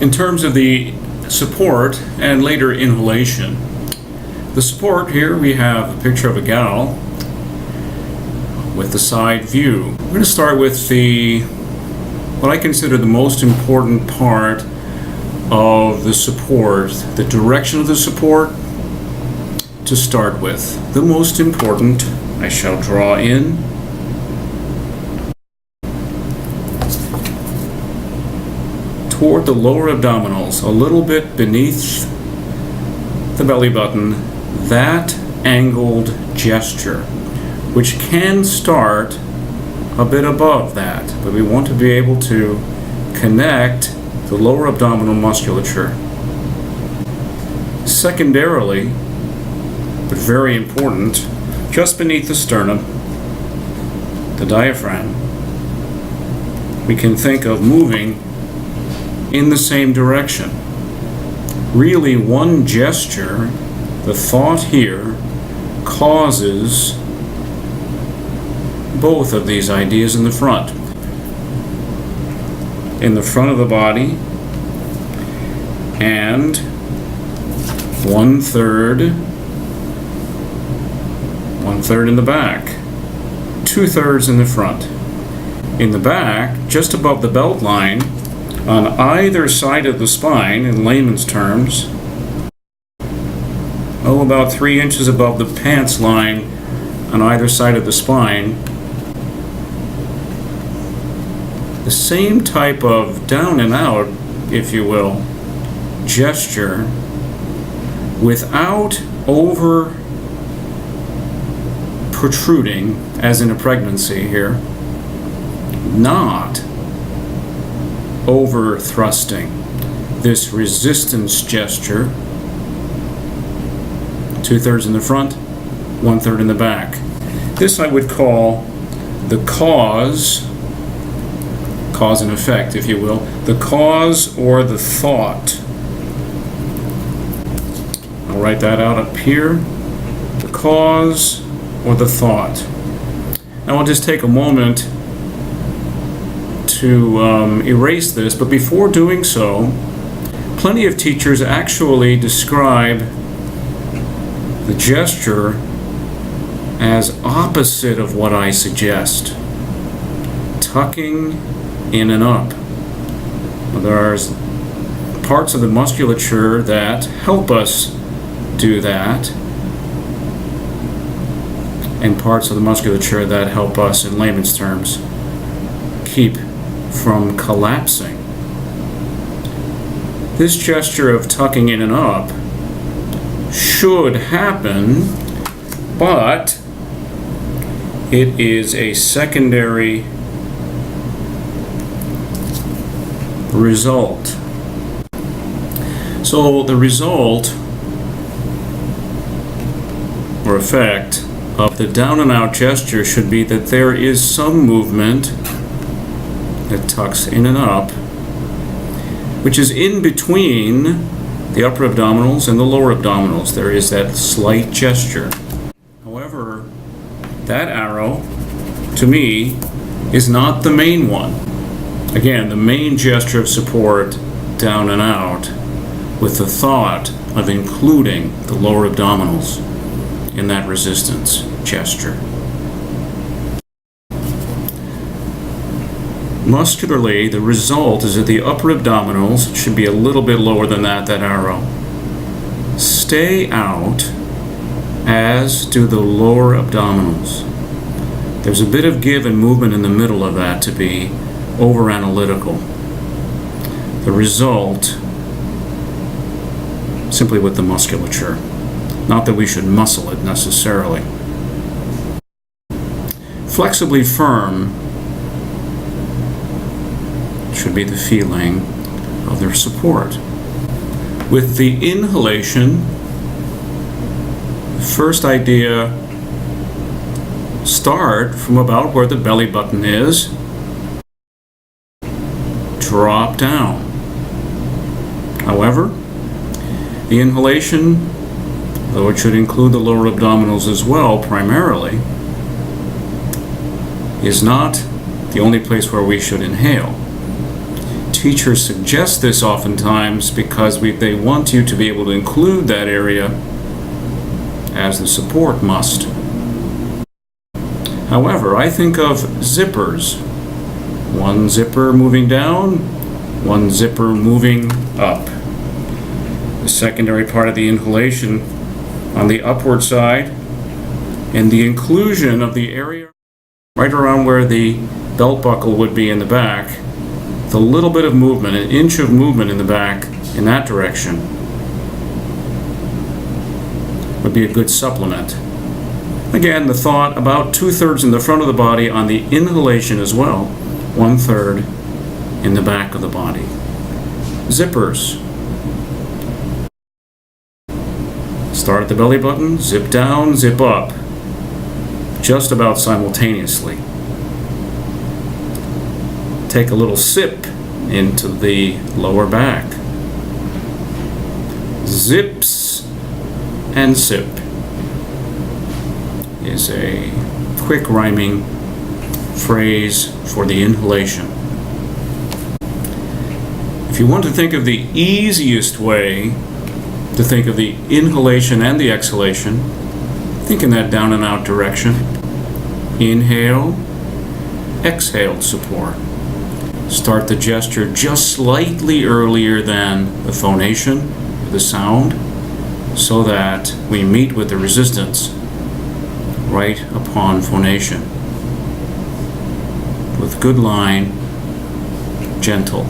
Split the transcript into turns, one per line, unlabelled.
In terms of the support and later inhalation, the support here we have a picture of a gal with the side view. We're going to start with what I consider the most important part of the support, the direction of the support to start with. The most important, I shall draw in. Toward the lower abdominals, a little bit beneath the belly button, that angled gesture, which can start a bit above that, but we want to be able to connect the lower abdominal musculature. Secondarily, but very important, just beneath the sternum, the diaphragm, we can think of moving in the same direction. Really, one gesture, the thought here, causes both of these ideas in the front. In the front of the body, and 1/3 in the back, 2/3 in the front. In the back, just above the belt line, on either side of the spine, in layman's terms, about 3 inches above the pants line on either side of the spine, the same type of down and out, if you will, gesture without over protruding, as in a pregnancy here, not over thrusting. This resistance gesture, 2/3 in the front, 1/3 in the back. This I would call the cause and effect, if you will, the cause or the thought. I'll write that out up here, the cause or the thought. Now I'll just take a moment to erase this, but before doing so, plenty of teachers actually describe the gesture as opposite of what I suggest. Tucking in and up. There are parts of the musculature that help us do that, and parts of the musculature that help us, in layman's terms, keep from collapsing. This gesture of tucking in and up should happen, but it is a secondary result. So the result or effect of the down and out gesture should be that there is some movement that tucks in and up, which is in between the upper abdominals and the lower abdominals. There is that slight gesture. However, that arrow, to me, is not the main one. Again, the main gesture of support, down and out, with the thought of including the lower abdominals in that resistance gesture. Muscularly, the result is that the upper abdominals should be a little bit lower than that arrow. Stay out, as do the lower abdominals. There's a bit of give and movement in the middle of that to be over-analytical. The result, simply with the musculature. Not that we should muscle it necessarily. Flexibly firm should be the feeling of their support. With the inhalation, the first idea, start from about where the belly button is, drop down. However, the inhalation, though it should include the lower abdominals as well primarily, is not the only place where we should inhale. Teachers suggest this oftentimes because they want you to be able to include that area as the support must. However, I think of zippers. One zipper moving down, one zipper moving up. The secondary part of the inhalation on the upward side, and the inclusion of the area right around where the belt buckle would be in the back, with a little bit of movement, an inch of movement in the back in that direction, would be a good supplement. Again, the thought about 2/3 in the front of the body on the inhalation as well, 1/3 in the back of the body. Zippers. Start at the belly button, zip down, zip up, just about simultaneously. Take a little sip into the lower back. Zips and sip is a quick rhyming phrase for the inhalation. If you want to think of the easiest way to think of the inhalation and the exhalation, think in that down and out direction. Inhale, exhale, support. Start the gesture just slightly earlier than the phonation, the sound, so that we meet with the resistance right upon phonation. With good line, gentle.